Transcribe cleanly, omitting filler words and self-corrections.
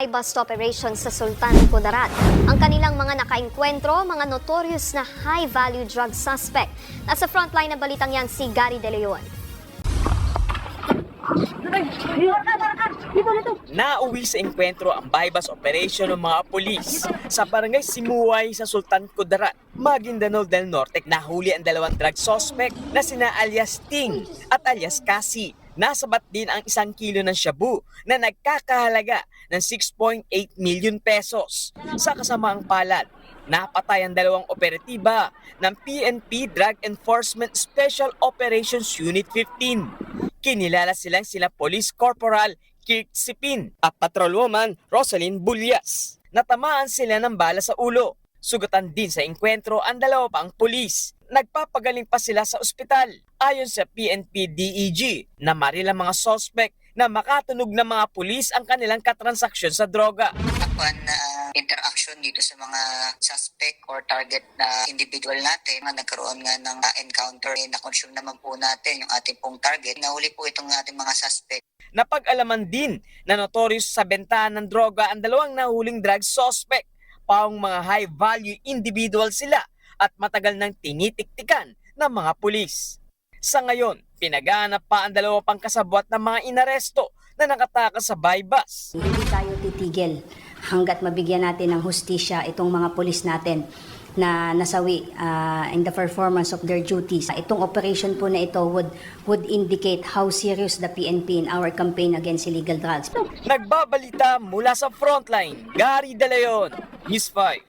buy-bust operation sa Sultan Kudarat. Ang kanilang mga nakaengkwentro, mga notorious na high-value drug suspect. Nasa frontline na balitang yan si Gary De Leon. Nauwi sa engkwentro ang buy-bust operation ng mga pulis sa barangay Simuay sa Sultan Kudarat, Maguindanao del Norte. Nahuli ang dalawang drug suspect na sina alias Ting at alias Cassie. Nasabat din ang 1 kilo ng shabu na nagkakahalaga ng 6.8 million pesos. Sa kasamaang palad, napatay ang dalawang operatiba ng PNP Drug Enforcement Special Operations Unit 15. Kinilala silang sila Police Corporal Kirk Sipin at Patrolwoman Rosalyn Bulyas. Natamaan sila ng bala sa ulo. Sugatan din sa engkwentro ang dalawa pang pulis. Nagpapagaling pa sila sa ospital. Ayon sa PNP DEG, namaril ang mga suspect na makatunog ng mga pulis ang kanilang katransaksyon sa droga. Upon interaction dito sa mga suspect or target na individual natin, nagkaroon nga ng encounter, na-consume naman po natin yung ating pong target. Nahuli po itong ating mga suspect. Napag-alaman din na notorious sa bentahan ng droga ang dalawang nahuling drug suspect. Paong mga high-value individual sila at matagal nang tinitiktikan ng mga pulis. Sa ngayon, pinaghahanap pa ang dalawa pang kasabwat ng mga inaresto na nakatakas sa buy-bust. Hindi tayo titigil hanggat mabigyan natin ng hustisya itong mga pulis natin na nasawi in the performance of their duties. Itong operation po na ito would indicate how serious the PNP in our campaign against illegal drugs. Nagbabalita mula sa frontline, Gary De Leon, News 5.